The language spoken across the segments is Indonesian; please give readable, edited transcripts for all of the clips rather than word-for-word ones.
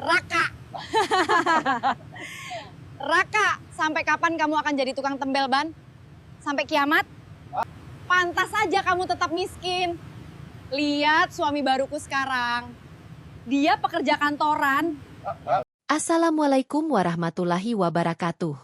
Raka. Raka, sampai kapan kamu akan jadi tukang tembel ban? Sampai kiamat? Pantas saja kamu tetap miskin. Lihat suami baruku sekarang. Dia pekerja kantoran. Assalamualaikum warahmatullahi wabarakatuh.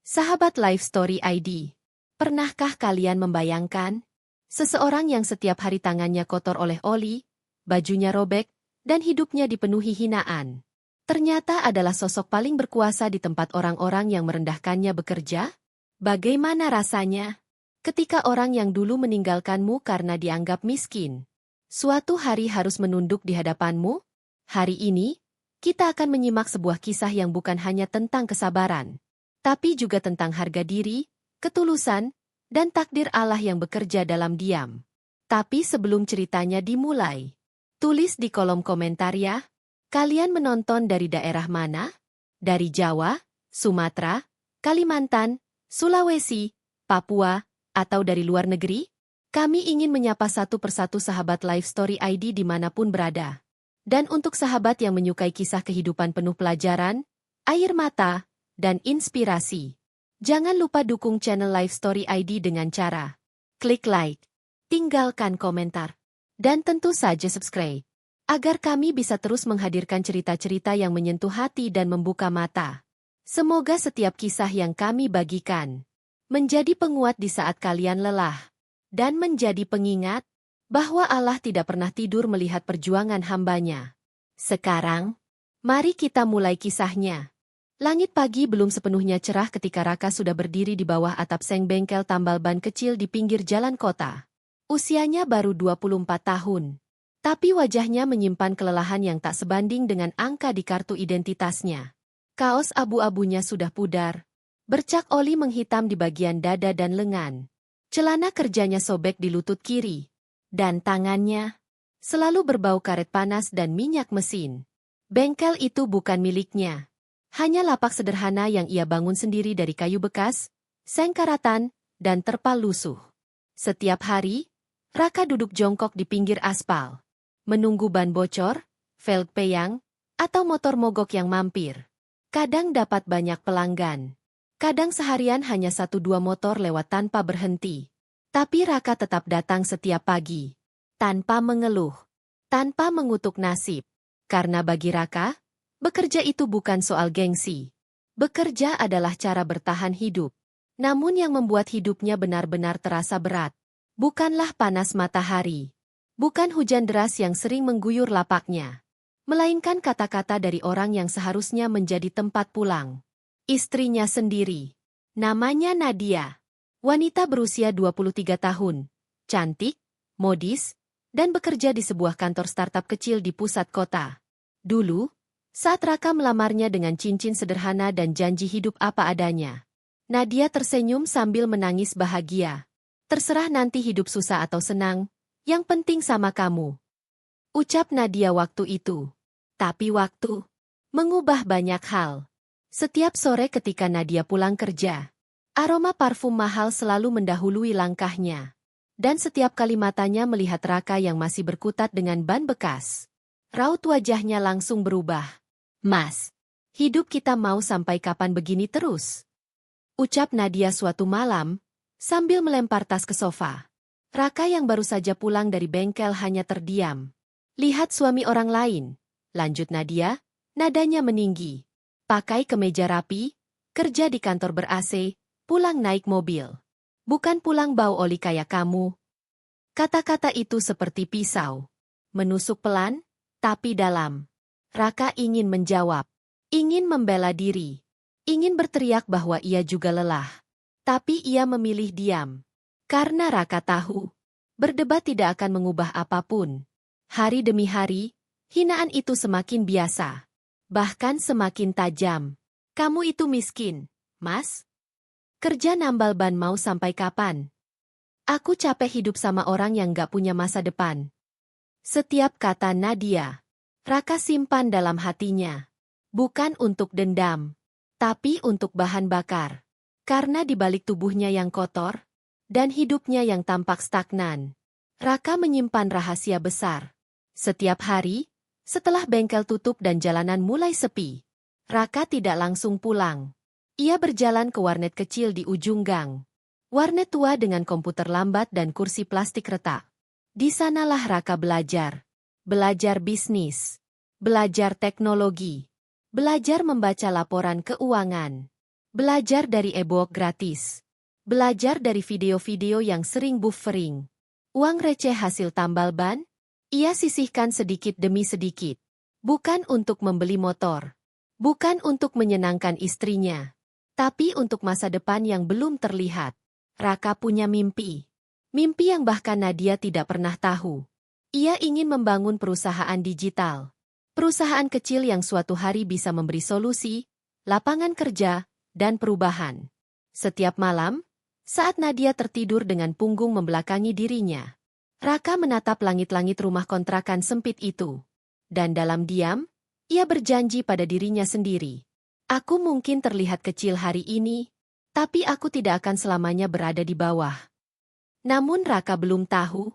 Sahabat Life Story ID, pernahkah kalian membayangkan seseorang yang setiap hari tangannya kotor oleh oli, bajunya robek, dan hidupnya dipenuhi hinaan? Ternyata adalah sosok paling berkuasa di tempat orang-orang yang merendahkannya bekerja? Bagaimana rasanya ketika orang yang dulu meninggalkanmu karena dianggap miskin, suatu hari harus menunduk di hadapanmu? Hari ini, kita akan menyimak sebuah kisah yang bukan hanya tentang kesabaran, tapi juga tentang harga diri, ketulusan, dan takdir Allah yang bekerja dalam diam. Tapi sebelum ceritanya dimulai, tulis di kolom komentar ya, kalian menonton dari daerah mana? Dari Jawa, Sumatera, Kalimantan, Sulawesi, Papua, atau dari luar negeri? Kami ingin menyapa satu persatu sahabat Life Story ID dimanapun berada. Dan untuk sahabat yang menyukai kisah kehidupan penuh pelajaran, air mata, dan inspirasi, jangan lupa dukung channel Life Story ID dengan cara klik like, tinggalkan komentar, dan tentu saja subscribe, agar kami bisa terus menghadirkan cerita-cerita yang menyentuh hati dan membuka mata. Semoga setiap kisah yang kami bagikan menjadi penguat di saat kalian lelah, dan menjadi pengingat bahwa Allah tidak pernah tidur melihat perjuangan hambanya. Sekarang, mari kita mulai kisahnya. Langit pagi belum sepenuhnya cerah ketika Raka sudah berdiri di bawah atap seng bengkel tambal ban kecil di pinggir jalan kota. Usianya baru 24 tahun. Tapi wajahnya menyimpan kelelahan yang tak sebanding dengan angka di kartu identitasnya. Kaos abu-abunya sudah pudar. Bercak oli menghitam di bagian dada dan lengan. Celana kerjanya sobek di lutut kiri. Dan tangannya selalu berbau karet panas dan minyak mesin. Bengkel itu bukan miliknya. Hanya lapak sederhana yang ia bangun sendiri dari kayu bekas, seng karatan, dan terpal lusuh. Setiap hari, Raka duduk jongkok di pinggir aspal, menunggu ban bocor, velg peyang, atau motor mogok yang mampir. Kadang dapat banyak pelanggan. Kadang seharian hanya 1-2 motor lewat tanpa berhenti. Tapi Raka tetap datang setiap pagi, tanpa mengeluh, tanpa mengutuk nasib. Karena bagi Raka, bekerja itu bukan soal gengsi. Bekerja adalah cara bertahan hidup. Namun yang membuat hidupnya benar-benar terasa berat, bukanlah panas matahari, bukan hujan deras yang sering mengguyur lapaknya, melainkan kata-kata dari orang yang seharusnya menjadi tempat pulang. Istrinya sendiri. Namanya Nadia. Wanita berusia 23 tahun, cantik, modis, dan bekerja di sebuah kantor startup kecil di pusat kota. Dulu, saat Raka melamarnya dengan cincin sederhana dan janji hidup apa adanya, Nadia tersenyum sambil menangis bahagia. Terserah nanti hidup susah atau senang, yang penting sama kamu, ucap Nadia waktu itu. Tapi waktu mengubah banyak hal. Setiap sore ketika Nadia pulang kerja, aroma parfum mahal selalu mendahului langkahnya. Dan setiap kali matanya melihat Raka yang masih berkutat dengan ban bekas, raut wajahnya langsung berubah. "Mas, hidup kita mau sampai kapan begini terus?" ucap Nadia suatu malam, sambil melempar tas ke sofa. Raka yang baru saja pulang dari bengkel hanya terdiam. "Lihat suami orang lain," lanjut Nadia, nadanya meninggi. "Pakai kemeja rapi, kerja di kantor ber-AC, pulang naik mobil. Bukan pulang bau oli kayak kamu." Kata-kata itu seperti pisau. Menusuk pelan, tapi dalam. Raka ingin menjawab. Ingin membela diri. Ingin berteriak bahwa ia juga lelah. Tapi ia memilih diam. Karena Raka tahu, berdebat tidak akan mengubah apapun. Hari demi hari, hinaan itu semakin biasa. Bahkan semakin tajam. "Kamu itu miskin, Mas. Kerja nambal ban mau sampai kapan? Aku capek hidup sama orang yang gak punya masa depan." Setiap kata Nadia, Raka simpan dalam hatinya. Bukan untuk dendam, tapi untuk bahan bakar. Karena di balik tubuhnya yang kotor, dan hidupnya yang tampak stagnan, Raka menyimpan rahasia besar. Setiap hari, Setelah bengkel tutup dan jalanan mulai sepi, Raka tidak langsung pulang. Ia berjalan ke warnet kecil di ujung gang. Warnet tua dengan komputer lambat dan kursi plastik retak. Di sanalah Raka belajar. Belajar bisnis. Belajar teknologi. Belajar membaca laporan keuangan. Belajar dari e-book gratis. Belajar dari video-video yang sering buffering. Uang receh hasil tambal ban? Ia sisihkan sedikit demi sedikit. Bukan untuk membeli motor. Bukan untuk menyenangkan istrinya. Tapi untuk masa depan yang belum terlihat. Raka punya mimpi. Mimpi yang bahkan Nadia tidak pernah tahu. Ia ingin membangun perusahaan digital. Perusahaan kecil yang suatu hari bisa memberi solusi, lapangan kerja, dan perubahan. Setiap malam, saat Nadia tertidur dengan punggung membelakangi dirinya, Raka menatap langit-langit rumah kontrakan sempit itu. Dan dalam diam, ia berjanji pada dirinya sendiri. Aku mungkin terlihat kecil hari ini, tapi aku tidak akan selamanya berada di bawah. Namun Raka belum tahu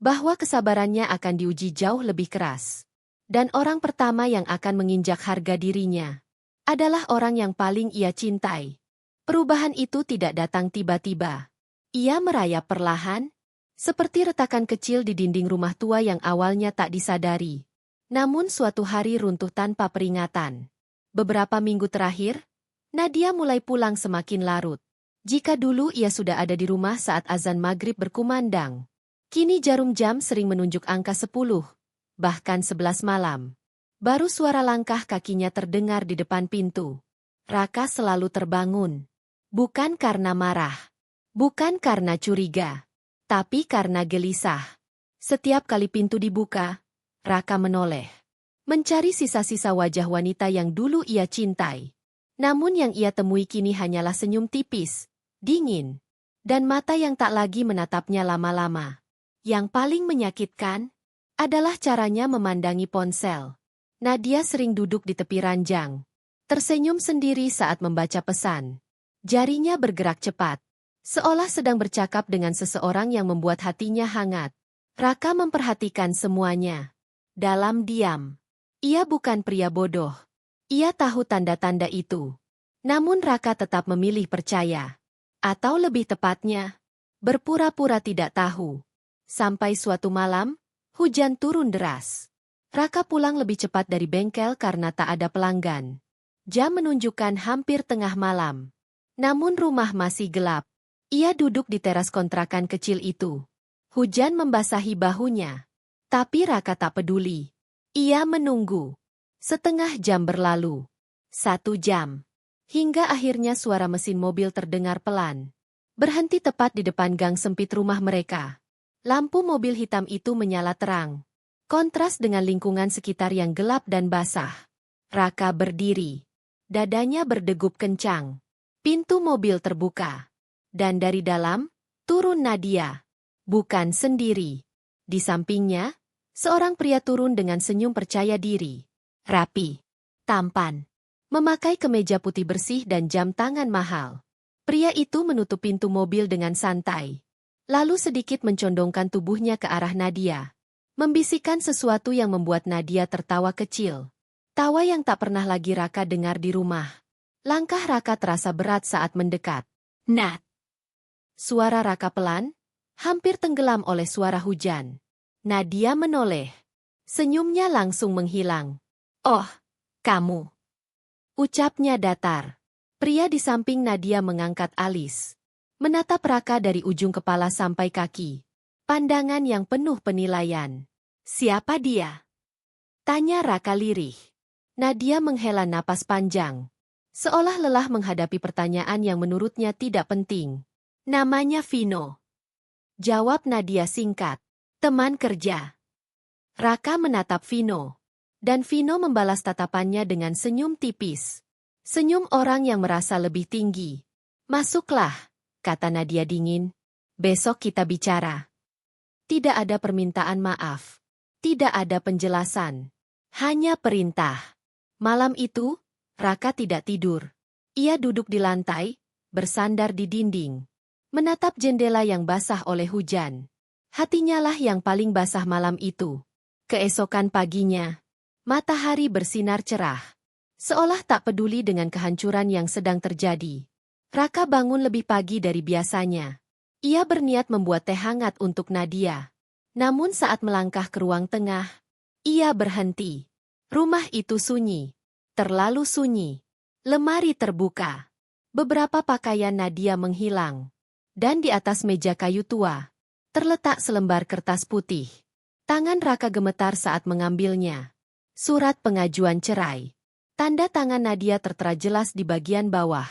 bahwa kesabarannya akan diuji jauh lebih keras. Dan orang pertama yang akan menginjak harga dirinya adalah orang yang paling ia cintai. Perubahan itu tidak datang tiba-tiba. Ia merayap perlahan, seperti retakan kecil di dinding rumah tua yang awalnya tak disadari. Namun suatu hari runtuh tanpa peringatan. Beberapa minggu terakhir, Nadia mulai pulang semakin larut. Jika dulu ia sudah ada di rumah saat azan maghrib berkumandang, kini jarum jam sering menunjuk angka 10, bahkan 11 malam. Baru suara langkah kakinya terdengar di depan pintu. Raka selalu terbangun. Bukan karena marah. Bukan karena curiga. Tapi karena gelisah. Setiap kali pintu dibuka, Raka menoleh. Mencari sisa-sisa wajah wanita yang dulu ia cintai. Namun yang ia temui kini hanyalah senyum tipis, dingin, dan mata yang tak lagi menatapnya lama-lama. Yang paling menyakitkan adalah caranya memandangi ponsel. Nadia sering duduk di tepi ranjang, tersenyum sendiri saat membaca pesan. Jarinya bergerak cepat, seolah sedang bercakap dengan seseorang yang membuat hatinya hangat. Raka memperhatikan semuanya. Dalam diam. Ia bukan pria bodoh. Ia tahu tanda-tanda itu. Namun Raka tetap memilih percaya. Atau lebih tepatnya, berpura-pura tidak tahu. Sampai suatu malam, hujan turun deras. Raka pulang lebih cepat dari bengkel karena tak ada pelanggan. Jam menunjukkan hampir tengah malam. Namun rumah masih gelap. Ia duduk di teras kontrakan kecil itu. Hujan membasahi bahunya. Tapi Raka tak peduli. Ia menunggu. Setengah jam berlalu. 1 jam. Hingga akhirnya suara mesin mobil terdengar pelan. Berhenti tepat di depan gang sempit rumah mereka. Lampu mobil hitam itu menyala terang. Kontras dengan lingkungan sekitar yang gelap dan basah. Raka berdiri. Dadanya berdegup kencang. Pintu mobil terbuka. Dan dari dalam, turun Nadia. Bukan sendiri. Di sampingnya, seorang pria turun dengan senyum percaya diri. Rapi. Tampan. Memakai kemeja putih bersih dan jam tangan mahal. Pria itu menutup pintu mobil dengan santai. Lalu sedikit mencondongkan tubuhnya ke arah Nadia. Membisikkan sesuatu yang membuat Nadia tertawa kecil. Tawa yang tak pernah lagi Raka dengar di rumah. Langkah Raka terasa berat saat mendekat. Nat. Suara Raka pelan, hampir tenggelam oleh suara hujan. Nadia menoleh. Senyumnya langsung menghilang. Oh, kamu. Ucapnya datar. Pria di samping Nadia mengangkat alis. Menatap Raka dari ujung kepala sampai kaki. Pandangan yang penuh penilaian. Siapa dia? Tanya Raka lirih. Nadia menghela napas panjang. Seolah lelah menghadapi pertanyaan yang menurutnya tidak penting. Namanya Vino. Jawab Nadia singkat. Teman kerja. Raka menatap Vino. Dan Vino membalas tatapannya dengan senyum tipis. Senyum orang yang merasa lebih tinggi. Masuklah, kata Nadia dingin. Besok kita bicara. Tidak ada permintaan maaf. Tidak ada penjelasan. Hanya perintah. Malam itu, Raka tidak tidur. Ia duduk di lantai, bersandar di dinding. Menatap jendela yang basah oleh hujan. Hatinya lah yang paling basah malam itu. Keesokan paginya, Matahari bersinar cerah. Seolah tak peduli dengan kehancuran yang sedang terjadi. Raka bangun lebih pagi dari biasanya. Ia berniat membuat teh hangat untuk Nadia. Namun saat melangkah ke ruang tengah, ia berhenti. Rumah itu sunyi. Terlalu sunyi. Lemari terbuka. Beberapa pakaian Nadia menghilang. Dan di atas meja kayu tua, terletak selembar kertas putih. Tangan Raka gemetar saat mengambilnya. Surat pengajuan cerai. Tanda tangan Nadia tertera jelas di bagian bawah.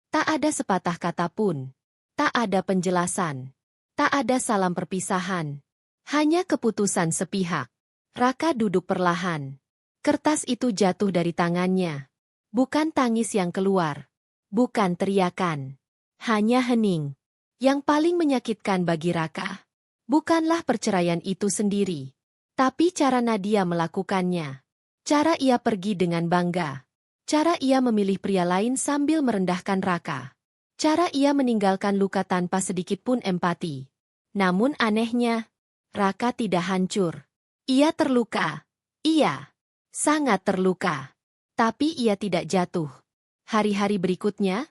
Tak ada sepatah kata pun. Tak ada penjelasan. Tak ada salam perpisahan. Hanya keputusan sepihak. Raka duduk perlahan. Kertas itu jatuh dari tangannya. Bukan tangis yang keluar. Bukan teriakan. Hanya hening. Yang paling menyakitkan bagi Raka bukanlah perceraian itu sendiri, tapi cara Nadia melakukannya. Cara ia pergi dengan bangga. Cara ia memilih pria lain sambil merendahkan Raka. Cara ia meninggalkan luka tanpa sedikit pun empati. Namun anehnya, Raka tidak hancur. Ia terluka. Ia sangat terluka. Tapi ia tidak jatuh. Hari-hari berikutnya,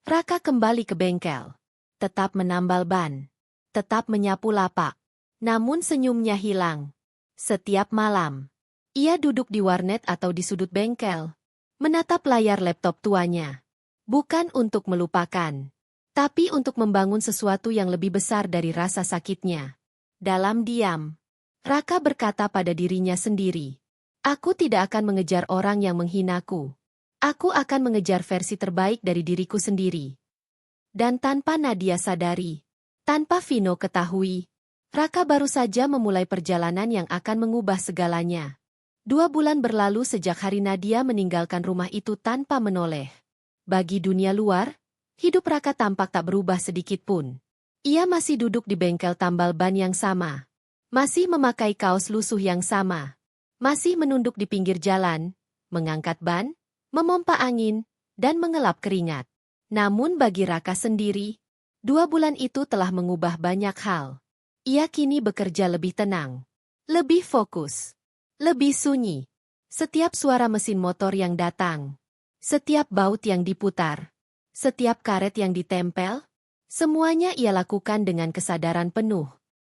Raka kembali ke bengkel. Tetap menambal ban. Tetap menyapu lapak. Namun senyumnya hilang. Setiap malam, ia duduk di warnet atau di sudut bengkel, menatap layar laptop tuanya. Bukan untuk melupakan, tapi untuk membangun sesuatu yang lebih besar dari rasa sakitnya. Dalam diam, Raka berkata pada dirinya sendiri, "Aku tidak akan mengejar orang yang menghinaku. Aku akan mengejar versi terbaik dari diriku sendiri." Dan tanpa Nadia sadari, tanpa Vino ketahui, Raka baru saja memulai perjalanan yang akan mengubah segalanya. 2 bulan berlalu sejak hari Nadia meninggalkan rumah itu tanpa menoleh. Bagi dunia luar, hidup Raka tampak tak berubah sedikit pun. Ia masih duduk di bengkel tambal ban yang sama. Masih memakai kaos lusuh yang sama. Masih menunduk di pinggir jalan, mengangkat ban, memompa angin, dan mengelap keringat. Namun bagi Raka sendiri, 2 bulan itu telah mengubah banyak hal. Ia kini bekerja lebih tenang, lebih fokus, lebih sunyi. Setiap suara mesin motor yang datang, setiap baut yang diputar, setiap karet yang ditempel, semuanya ia lakukan dengan kesadaran penuh.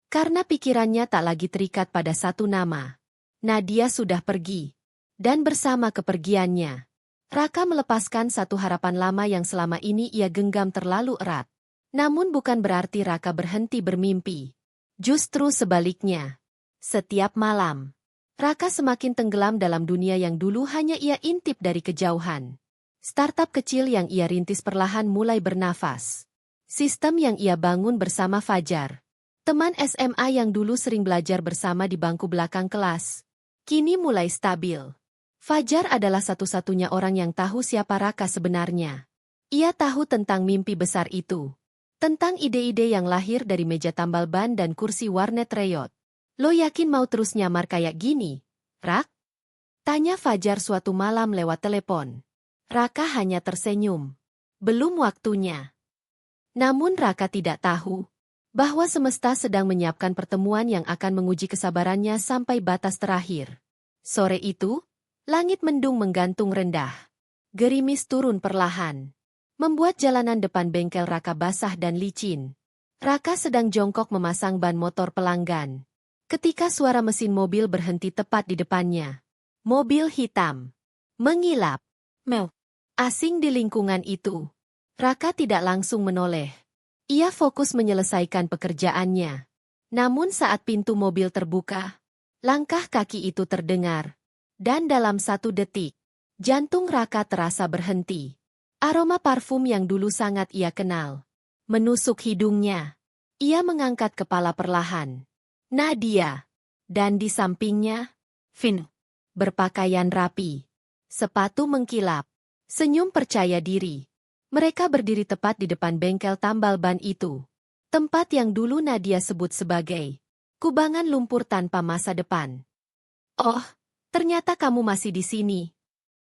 Karena pikirannya tak lagi terikat pada satu nama. Nadia sudah pergi. Dan bersama kepergiannya, Raka melepaskan satu harapan lama yang selama ini ia genggam terlalu erat. Namun bukan berarti Raka berhenti bermimpi. Justru sebaliknya. Setiap malam, Raka semakin tenggelam dalam dunia yang dulu hanya ia intip dari kejauhan. Startup kecil yang ia rintis perlahan mulai bernafas. Sistem yang ia bangun bersama Fajar. Teman SMA yang dulu sering belajar bersama di bangku belakang kelas. Kini mulai stabil. Fajar adalah satu-satunya orang yang tahu siapa Raka sebenarnya. Ia tahu tentang mimpi besar itu. Tentang ide-ide yang lahir dari meja tambal ban dan kursi warnet Reyot. "Lo yakin mau terus nyamar kayak gini, Rak?" Tanya Fajar suatu malam lewat telepon. Raka hanya tersenyum. Belum waktunya. Namun Raka tidak tahu bahwa semesta sedang menyiapkan pertemuan yang akan menguji kesabarannya sampai batas terakhir. Sore itu, langit mendung menggantung rendah. Gerimis turun perlahan, membuat jalanan depan bengkel Raka basah dan licin. Raka sedang jongkok memasang ban motor pelanggan. Ketika suara mesin mobil berhenti tepat di depannya. Mobil hitam. Mengilap. Meow. Asing di lingkungan itu. Raka tidak langsung menoleh. Ia fokus menyelesaikan pekerjaannya. Namun saat pintu mobil terbuka, langkah kaki itu terdengar. Dan dalam 1 detik, jantung Raka terasa berhenti. Aroma parfum yang dulu sangat ia kenal menusuk hidungnya. Ia mengangkat kepala perlahan. Nadia. Dan di sampingnya, Vino. Berpakaian rapi. Sepatu mengkilap. Senyum percaya diri. Mereka berdiri tepat di depan bengkel tambal ban itu. Tempat yang dulu Nadia sebut sebagai kubangan lumpur tanpa masa depan. "Oh, ternyata kamu masih di sini,"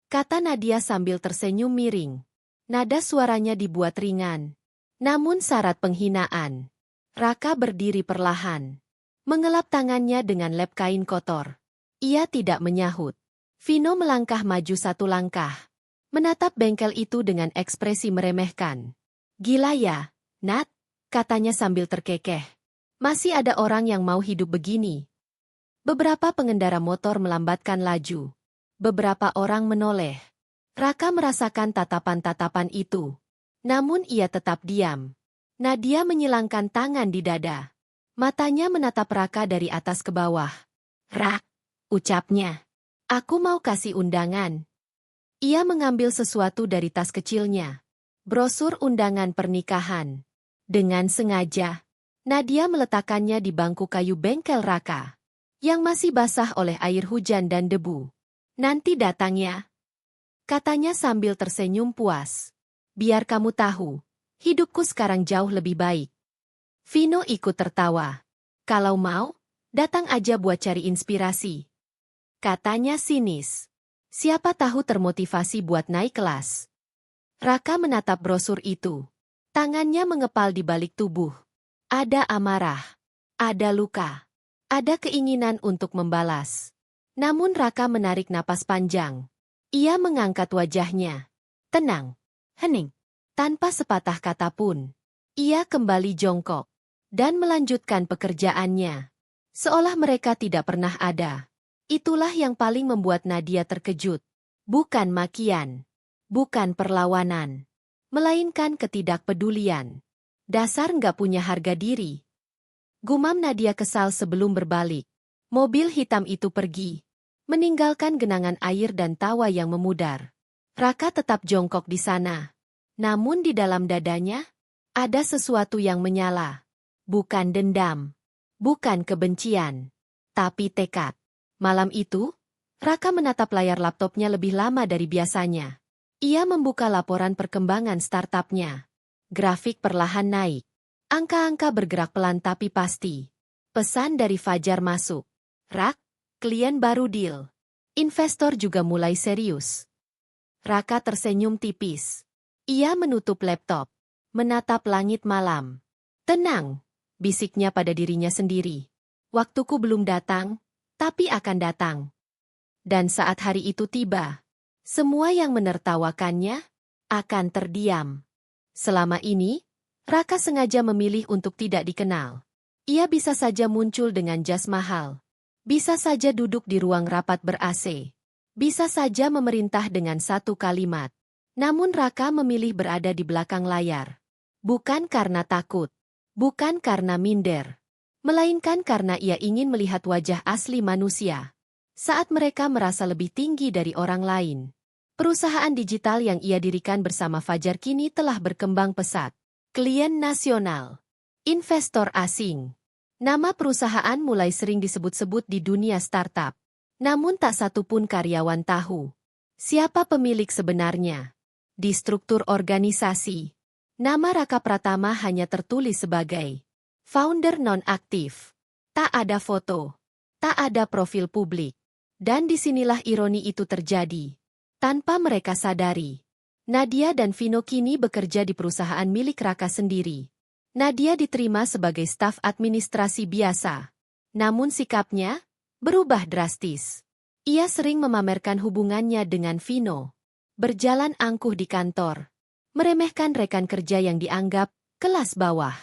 kata Nadia sambil tersenyum miring. Nada suaranya dibuat ringan. Namun syarat penghinaan. Raka berdiri perlahan. Mengelap tangannya dengan lap kain kotor. Ia tidak menyahut. Vino melangkah maju satu langkah. Menatap bengkel itu dengan ekspresi meremehkan. Gila ya, Nat, katanya sambil terkekeh. Masih ada orang yang mau hidup begini. Beberapa pengendara motor melambatkan laju. Beberapa orang menoleh. Raka merasakan tatapan-tatapan itu. Namun ia tetap diam. Nadia menyilangkan tangan di dada. Matanya menatap Raka dari atas ke bawah. Rak, ucapnya. Aku mau kasih undangan. Ia mengambil sesuatu dari tas kecilnya. Brosur undangan pernikahan. Dengan sengaja, Nadia meletakkannya di bangku kayu bengkel Raka. Yang masih basah oleh air hujan dan debu. Nanti datang ya. Katanya sambil tersenyum puas. Biar kamu tahu, hidupku sekarang jauh lebih baik. Vino ikut tertawa. Kalau mau, datang aja buat cari inspirasi. Katanya sinis. Siapa tahu termotivasi buat naik kelas. Raka menatap brosur itu. Tangannya mengepal di balik tubuh. Ada amarah. Ada luka. Ada keinginan untuk membalas. Namun Raka menarik napas panjang. Ia mengangkat wajahnya. Tenang. Hening. Tanpa sepatah kata pun. Ia kembali jongkok. Dan melanjutkan pekerjaannya. Seolah mereka tidak pernah ada. Itulah yang paling membuat Nadia terkejut. Bukan makian. Bukan perlawanan. Melainkan ketidakpedulian. Dasar nggak punya harga diri. Gumam Nadia kesal sebelum berbalik. Mobil hitam itu pergi. Meninggalkan genangan air dan tawa yang memudar. Raka tetap jongkok di sana. Namun di dalam dadanya, ada sesuatu yang menyala. Bukan dendam. Bukan kebencian. Tapi tekad. Malam itu, Raka menatap layar laptopnya lebih lama dari biasanya. Ia membuka laporan perkembangan startupnya. Grafik perlahan naik. Angka-angka bergerak pelan tapi pasti. Pesan dari Fajar masuk. Rak, klien baru deal. Investor juga mulai serius. Raka tersenyum tipis. Ia menutup laptop. Menatap langit malam. Tenang, bisiknya pada dirinya sendiri. Waktuku belum datang, tapi akan datang. Dan saat hari itu tiba, semua yang menertawakannya akan terdiam. Selama ini, Raka sengaja memilih untuk tidak dikenal. Ia bisa saja muncul dengan jas mahal. Bisa saja duduk di ruang rapat ber-AC. Bisa saja memerintah dengan satu kalimat. Namun Raka memilih berada di belakang layar. Bukan karena takut. Bukan karena minder. Melainkan karena ia ingin melihat wajah asli manusia. Saat mereka merasa lebih tinggi dari orang lain. Perusahaan digital yang ia dirikan bersama Fajar kini telah berkembang pesat. Klien nasional. Investor asing. Nama perusahaan mulai sering disebut-sebut di dunia startup. Namun tak satu pun karyawan tahu. Siapa pemilik sebenarnya? Di struktur organisasi. Nama Raka Pratama hanya tertulis sebagai founder non-aktif. Tak ada foto. Tak ada profil publik. Dan disinilah ironi itu terjadi. Tanpa mereka sadari. Nadia dan Vino kini bekerja di perusahaan milik Raka sendiri. Nadia diterima sebagai staf administrasi biasa. Namun sikapnya berubah drastis. Ia sering memamerkan hubungannya dengan Vino. Berjalan angkuh di kantor. Meremehkan rekan kerja yang dianggap kelas bawah.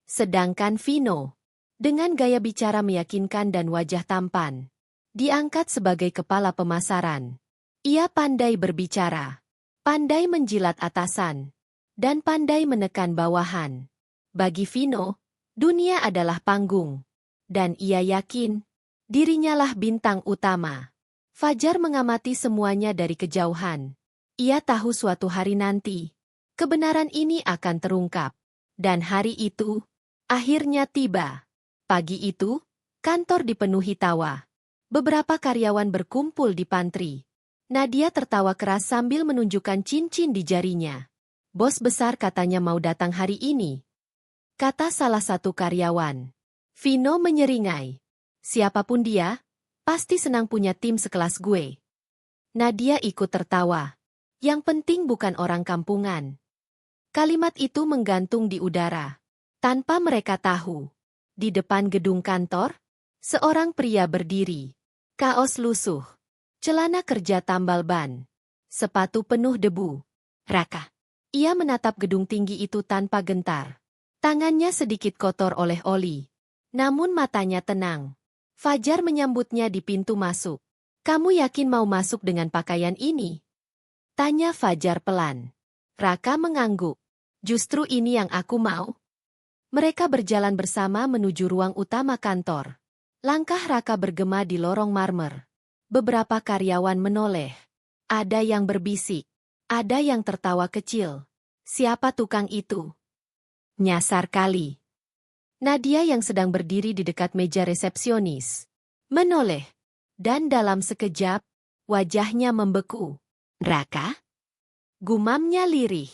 Sedangkan Vino, dengan gaya bicara meyakinkan dan wajah tampan, diangkat sebagai kepala pemasaran. Ia pandai berbicara, pandai menjilat atasan, dan pandai menekan bawahan. Bagi Vino, dunia adalah panggung. Dan ia yakin, dirinya lah bintang utama. Fajar mengamati semuanya dari kejauhan. Ia tahu suatu hari nanti, kebenaran ini akan terungkap. Dan hari itu, akhirnya tiba. Pagi itu, kantor dipenuhi tawa. Beberapa karyawan berkumpul di pantry. Nadia tertawa keras sambil menunjukkan cincin di jarinya. Bos besar katanya mau datang hari ini. Kata salah satu karyawan. Vino menyeringai. Siapapun dia, pasti senang punya tim sekelas gue. Nadia ikut tertawa. Yang penting bukan orang kampungan. Kalimat itu menggantung di udara. Tanpa mereka tahu. Di depan gedung kantor, seorang pria berdiri. Kaos lusuh. celana kerja tambal ban, sepatu penuh debu. Raka. Ia menatap gedung tinggi itu tanpa gentar. Tangannya sedikit kotor oleh oli. Namun matanya tenang. Fajar menyambutnya di pintu masuk. Kamu yakin mau masuk dengan pakaian ini? Tanya Fajar pelan. Raka mengangguk. Justru ini yang aku mau. Mereka berjalan bersama menuju ruang utama kantor. Langkah Raka bergema di lorong marmer. Beberapa karyawan menoleh. Ada yang berbisik. Ada yang tertawa kecil. Siapa tukang itu? Nyasar kali. Nadia yang sedang berdiri di dekat meja resepsionis menoleh. Dan dalam sekejap, wajahnya membeku. Raka? Gumamnya lirih.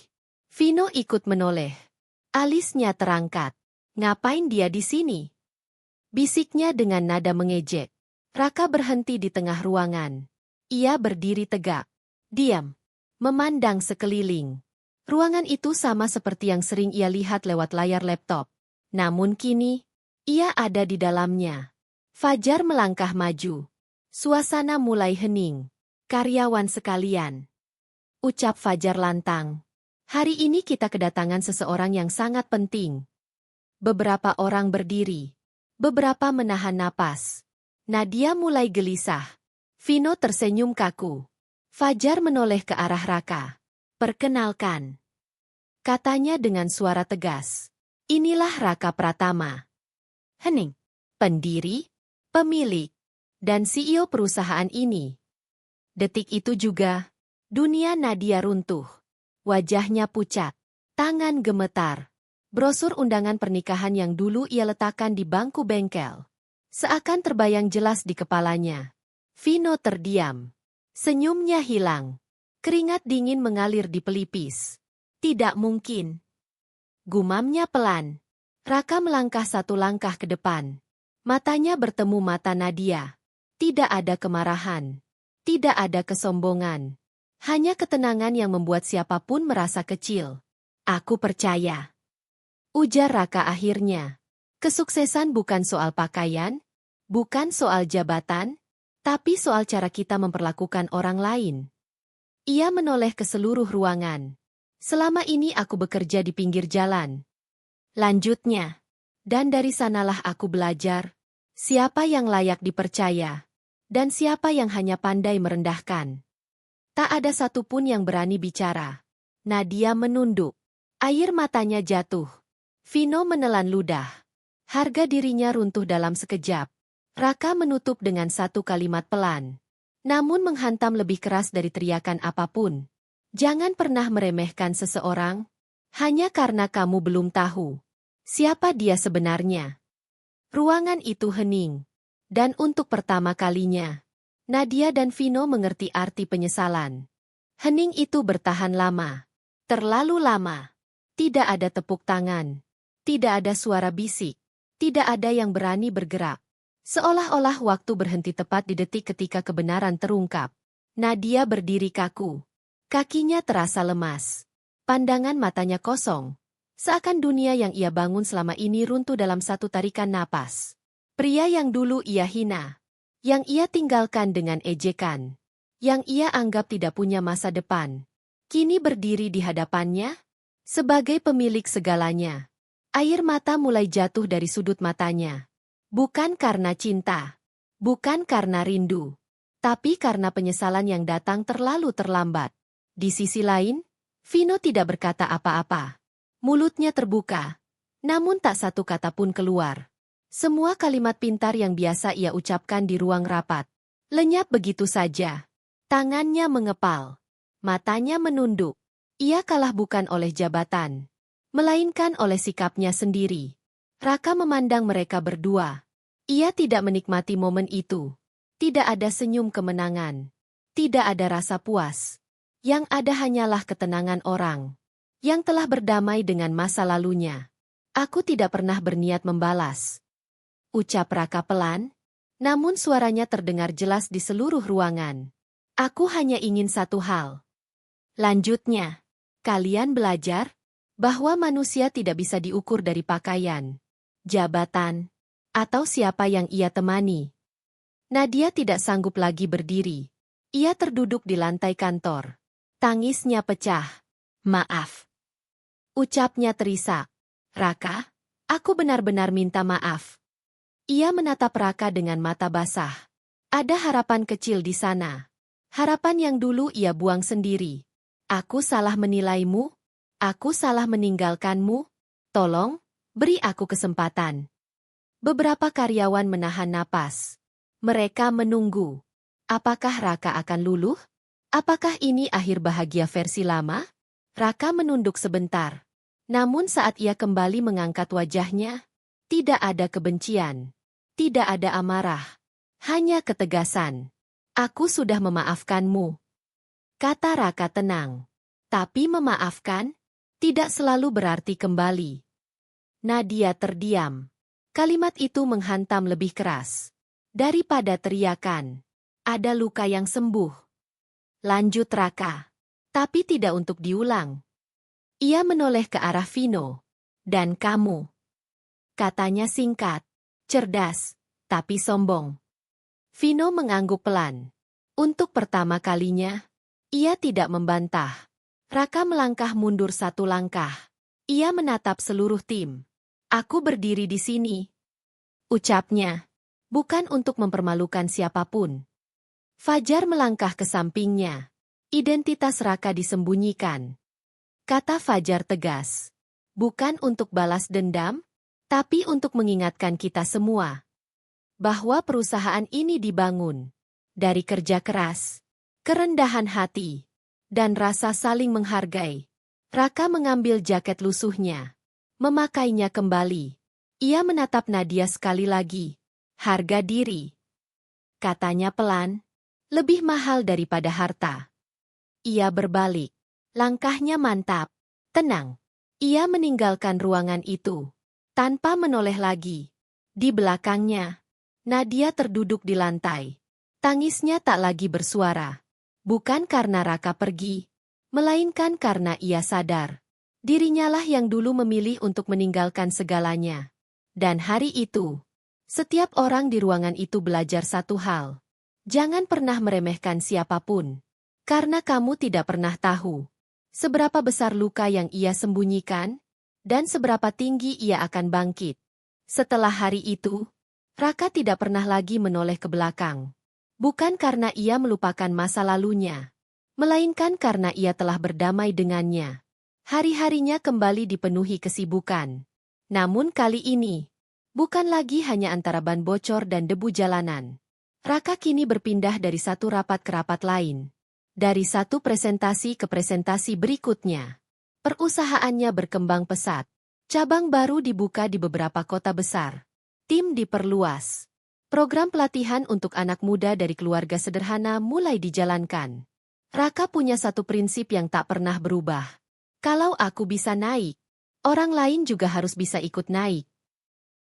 Vino ikut menoleh. Alisnya terangkat. Ngapain dia di sini? Bisiknya dengan nada mengejek. Raka berhenti di tengah ruangan. Ia berdiri tegak. Diam. Memandang sekeliling. Ruangan itu sama seperti yang sering ia lihat lewat layar laptop. Namun kini, ia ada di dalamnya. Fajar melangkah maju. Suasana mulai hening. Karyawan sekalian. Ucap Fajar lantang. Hari ini kita kedatangan seseorang yang sangat penting. Beberapa orang berdiri. Beberapa menahan napas. Nadia mulai gelisah. Vino tersenyum kaku. Fajar menoleh ke arah Raka. Perkenalkan. Katanya dengan suara tegas. Inilah Raka Pratama. Hening. Pendiri, pemilik, dan CEO perusahaan ini. Detik itu juga, dunia Nadia runtuh. Wajahnya pucat. Tangan gemetar. Brosur undangan pernikahan yang dulu ia letakkan di bangku bengkel. Seakan terbayang jelas di kepalanya. Vino terdiam. Senyumnya hilang. Keringat dingin mengalir di pelipis. Tidak mungkin. Gumamnya pelan. Raka melangkah satu langkah ke depan. Matanya bertemu mata Nadia. Tidak ada kemarahan. Tidak ada kesombongan. Hanya ketenangan yang membuat siapapun merasa kecil. Aku percaya. Ujar Raka akhirnya. Kesuksesan bukan soal pakaian, bukan soal jabatan, tapi soal cara kita memperlakukan orang lain. Ia menoleh ke seluruh ruangan. Selama ini aku bekerja di pinggir jalan. Lanjutnya. Dan dari sanalah aku belajar. Siapa yang layak dipercaya. Dan siapa yang hanya pandai merendahkan. Tak ada satupun yang berani bicara. Nadia menunduk. Air matanya jatuh. Vino menelan ludah. Harga dirinya runtuh dalam sekejap. Raka menutup dengan satu kalimat pelan. Namun menghantam lebih keras dari teriakan apapun. Jangan pernah meremehkan seseorang, hanya karena kamu belum tahu siapa dia sebenarnya. Ruangan itu hening. Dan untuk pertama kalinya, Nadia dan Vino mengerti arti penyesalan. Hening itu bertahan lama. Terlalu lama. Tidak ada tepuk tangan. Tidak ada suara bisik. Tidak ada yang berani bergerak. Seolah-olah waktu berhenti tepat di detik ketika kebenaran terungkap. Nadia berdiri kaku. Kakinya terasa lemas. Pandangan matanya kosong. Seakan dunia yang ia bangun selama ini runtuh dalam satu tarikan napas. Pria yang dulu ia hina. Yang ia tinggalkan dengan ejekan. Yang ia anggap tidak punya masa depan. Kini berdiri di hadapannya. Sebagai pemilik segalanya. Air mata mulai jatuh dari sudut matanya. Bukan karena cinta. Bukan karena rindu. Tapi karena penyesalan yang datang terlalu terlambat. Di sisi lain, Vino tidak berkata apa-apa. Mulutnya terbuka. Namun tak satu kata pun keluar. Semua kalimat pintar yang biasa ia ucapkan di ruang rapat. Lenyap begitu saja. Tangannya mengepal. Matanya menunduk. Ia kalah bukan oleh jabatan. Melainkan oleh sikapnya sendiri. Raka memandang mereka berdua. Ia tidak menikmati momen itu. Tidak ada senyum kemenangan. Tidak ada rasa puas. Yang ada hanyalah ketenangan orang. Yang telah berdamai dengan masa lalunya. Aku tidak pernah berniat membalas. Ucap Raka pelan. Namun suaranya terdengar jelas di seluruh ruangan. Aku hanya ingin satu hal. Lanjutnya. Kalian belajar bahwa manusia tidak bisa diukur dari pakaian, jabatan, atau siapa yang ia temani. Nadia tidak sanggup lagi berdiri. Ia terduduk di lantai kantor. Tangisnya pecah. Maaf. Ucapnya terisak. Raka, aku benar-benar minta maaf. Ia menatap Raka dengan mata basah. Ada harapan kecil di sana. Harapan yang dulu ia buang sendiri. Aku salah menilaimu? Aku salah meninggalkanmu? Tolong, beri aku kesempatan. Beberapa karyawan menahan napas. Mereka menunggu. Apakah Raka akan luluh? Apakah ini akhir bahagia versi lama? Raka menunduk sebentar. Namun saat ia kembali mengangkat wajahnya, tidak ada kebencian. Tidak ada amarah. Hanya ketegasan. Aku sudah memaafkanmu. Kata Raka tenang. Tapi memaafkan tidak selalu berarti kembali. Nadia terdiam. Kalimat itu menghantam lebih keras. Daripada teriakan. Ada luka yang sembuh. Lanjut Raka. Tapi tidak untuk diulang. Ia menoleh ke arah Vino. Dan kamu. Katanya singkat. Cerdas. Tapi sombong. Vino mengangguk pelan. Untuk pertama kalinya, ia tidak membantah. Raka melangkah mundur satu langkah. Ia menatap seluruh tim. Aku berdiri di sini. Ucapnya. Bukan untuk mempermalukan siapapun. Fajar melangkah ke sampingnya. Identitas Raka disembunyikan. Kata Fajar tegas. Bukan untuk balas dendam, tapi untuk mengingatkan kita semua. Bahwa perusahaan ini dibangun. Dari kerja keras, kerendahan hati, dan rasa saling menghargai. Raka mengambil jaket lusuhnya. Memakainya kembali. Ia menatap Nadia sekali lagi. Harga diri. Katanya pelan. Lebih mahal daripada harta. Ia berbalik. Langkahnya mantap. Tenang. Ia meninggalkan ruangan itu. Tanpa menoleh lagi. Di belakangnya, Nadia terduduk di lantai. Tangisnya tak lagi bersuara. Bukan karena Raka pergi, melainkan karena ia sadar. Dirinya lah yang dulu memilih untuk meninggalkan segalanya. Dan hari itu, setiap orang di ruangan itu belajar satu hal. Jangan pernah meremehkan siapapun. Karena kamu tidak pernah tahu seberapa besar luka yang ia sembunyikan, dan seberapa tinggi ia akan bangkit. Setelah hari itu, Raka tidak pernah lagi menoleh ke belakang. Bukan karena ia melupakan masa lalunya, melainkan karena ia telah berdamai dengannya. Hari-harinya kembali dipenuhi kesibukan. Namun kali ini, bukan lagi hanya antara ban bocor dan debu jalanan. Raka kini berpindah dari satu rapat ke rapat lain. Dari satu presentasi ke presentasi berikutnya. Perusahaannya berkembang pesat. Cabang baru dibuka di beberapa kota besar. Tim diperluas. Program pelatihan untuk anak muda dari keluarga sederhana mulai dijalankan. Raka punya satu prinsip yang tak pernah berubah. Kalau aku bisa naik, orang lain juga harus bisa ikut naik.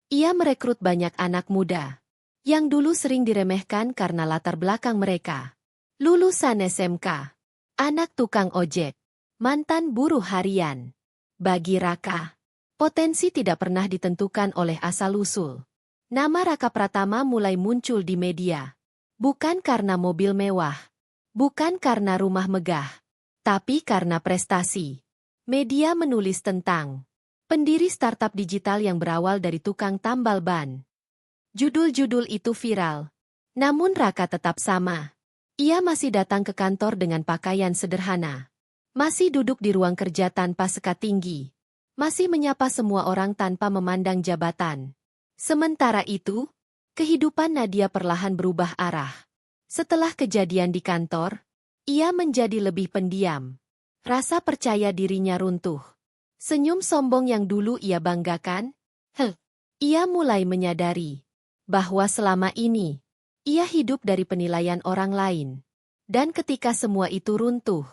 Ia merekrut banyak anak muda yang dulu sering diremehkan karena latar belakang mereka. Lulusan SMK, anak tukang ojek, mantan buruh harian. Bagi Raka, potensi tidak pernah ditentukan oleh asal-usul. Nama Raka Pratama mulai muncul di media. Bukan karena mobil mewah, bukan karena rumah megah, tapi karena prestasi. Media menulis tentang pendiri startup digital yang berawal dari tukang tambal ban. Judul-judul itu viral. Namun Raka tetap sama. Ia masih datang ke kantor dengan pakaian sederhana. Masih duduk di ruang kerja tanpa sekat tinggi. Masih menyapa semua orang tanpa memandang jabatan. Sementara itu, kehidupan Nadia perlahan berubah arah. Setelah kejadian di kantor, ia menjadi lebih pendiam. Rasa percaya dirinya runtuh. Senyum sombong yang dulu ia banggakan, ia mulai menyadari bahwa selama ini, ia hidup dari penilaian orang lain. Dan ketika semua itu runtuh,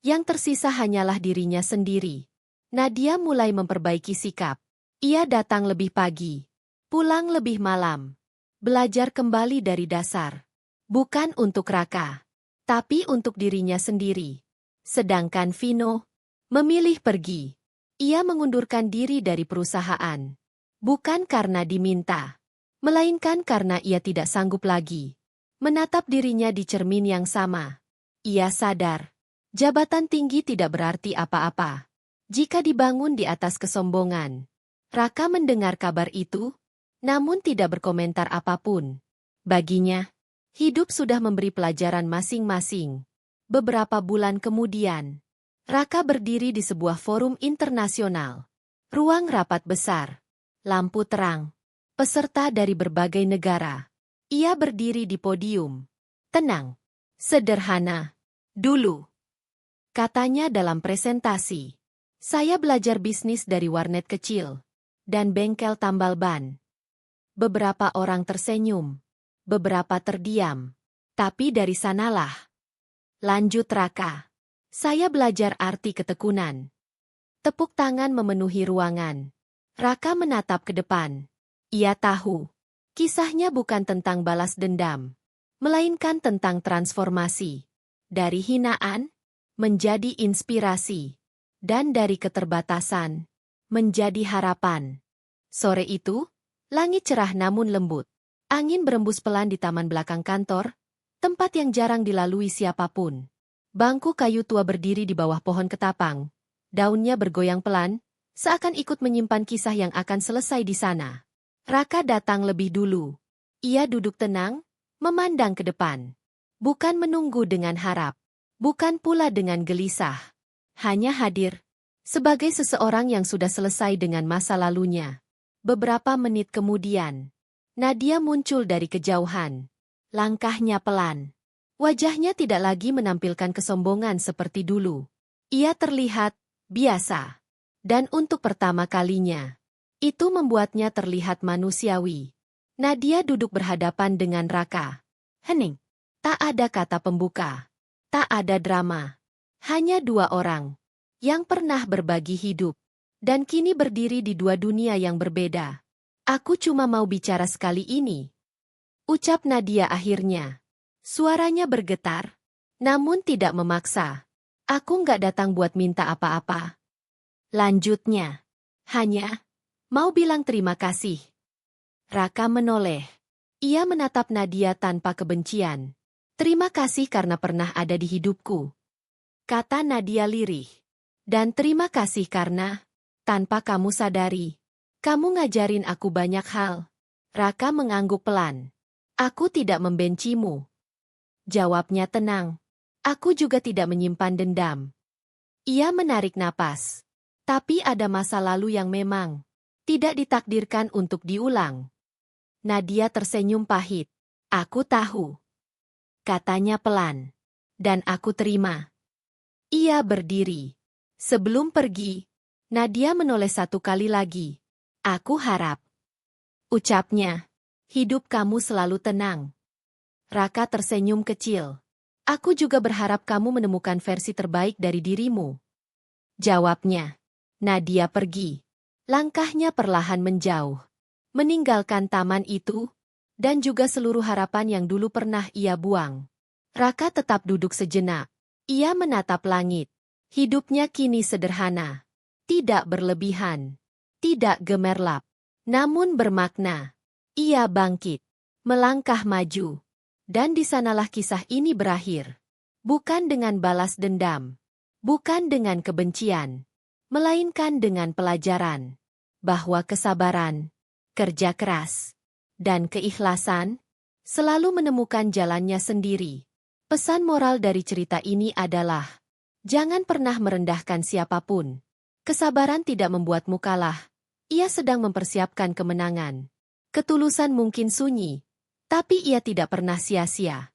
yang tersisa hanyalah dirinya sendiri. Nadia mulai memperbaiki sikap. Ia datang lebih pagi, pulang lebih malam. Belajar kembali dari dasar. Bukan untuk Raka, tapi untuk dirinya sendiri. Sedangkan Vino memilih pergi. Ia mengundurkan diri dari perusahaan. Bukan karena diminta, melainkan karena ia tidak sanggup lagi menatap dirinya di cermin yang sama. Ia sadar, jabatan tinggi tidak berarti apa-apa jika dibangun di atas kesombongan. Raka mendengar kabar itu, namun tidak berkomentar apapun. Baginya, hidup sudah memberi pelajaran masing-masing. Beberapa bulan kemudian, Raka berdiri di sebuah forum internasional. Ruang rapat besar, lampu terang, peserta dari berbagai negara. Ia berdiri di podium. Tenang, sederhana. Dulu, katanya dalam presentasi, saya belajar bisnis dari warnet kecil dan bengkel tambal ban. Beberapa orang tersenyum, beberapa terdiam. Tapi dari sanalah, lanjut Raka, saya belajar arti ketekunan. Tepuk tangan memenuhi ruangan. Raka menatap ke depan. Ia tahu, kisahnya bukan tentang balas dendam, melainkan tentang transformasi. Dari hinaan, menjadi inspirasi. Dan dari keterbatasan, menjadi harapan. Sore itu, langit cerah namun lembut. Angin berembus pelan di taman belakang kantor, tempat yang jarang dilalui siapapun. Bangku kayu tua berdiri di bawah pohon ketapang. Daunnya bergoyang pelan, seakan ikut menyimpan kisah yang akan selesai di sana. Raka datang lebih dulu. Ia duduk tenang, memandang ke depan. Bukan menunggu dengan harap, bukan pula dengan gelisah. Hanya hadir, sebagai seseorang yang sudah selesai dengan masa lalunya. Beberapa menit kemudian, Nadia muncul dari kejauhan. Langkahnya pelan. Wajahnya tidak lagi menampilkan kesombongan seperti dulu. Ia terlihat biasa. Dan untuk pertama kalinya, itu membuatnya terlihat manusiawi. Nadia duduk berhadapan dengan Raka. Hening. Tak ada kata pembuka. Tak ada drama. Hanya dua orang yang pernah berbagi hidup dan kini berdiri di dua dunia yang berbeda. Aku cuma mau bicara sekali ini, ucap Nadia akhirnya. Suaranya bergetar, namun tidak memaksa. Aku nggak datang buat minta apa-apa. Lanjutnya, hanya mau bilang terima kasih. Raka menoleh. Ia menatap Nadia tanpa kebencian. Terima kasih karena pernah ada di hidupku, kata Nadia lirih. Dan terima kasih karena, tanpa kamu sadari, kamu ngajarin aku banyak hal. Raka mengangguk pelan. Aku tidak membencimu. Jawabnya tenang. Aku juga tidak menyimpan dendam. Ia menarik napas. Tapi ada masa lalu yang memang tidak ditakdirkan untuk diulang. Nadia tersenyum pahit. Aku tahu, katanya pelan. Dan aku terima. Ia berdiri. Sebelum pergi, Nadia menoleh satu kali lagi. Aku harap, ucapnya, hidup kamu selalu tenang. Raka tersenyum kecil. Aku juga berharap kamu menemukan versi terbaik dari dirimu. Jawabnya. Nadia pergi. Langkahnya perlahan menjauh, meninggalkan taman itu, dan juga seluruh harapan yang dulu pernah ia buang. Raka tetap duduk sejenak. Ia menatap langit. Hidupnya kini sederhana. Tidak berlebihan. Tidak gemerlap. Namun bermakna. Ia bangkit. Melangkah maju. Dan di sanalah kisah ini berakhir. Bukan dengan balas dendam. Bukan dengan kebencian. Melainkan dengan pelajaran. Bahwa kesabaran, kerja keras, dan keikhlasan selalu menemukan jalannya sendiri. Pesan moral dari cerita ini adalah, jangan pernah merendahkan siapapun. Kesabaran tidak membuatmu kalah. Ia sedang mempersiapkan kemenangan. Ketulusan mungkin sunyi, tapi ia tidak pernah sia-sia.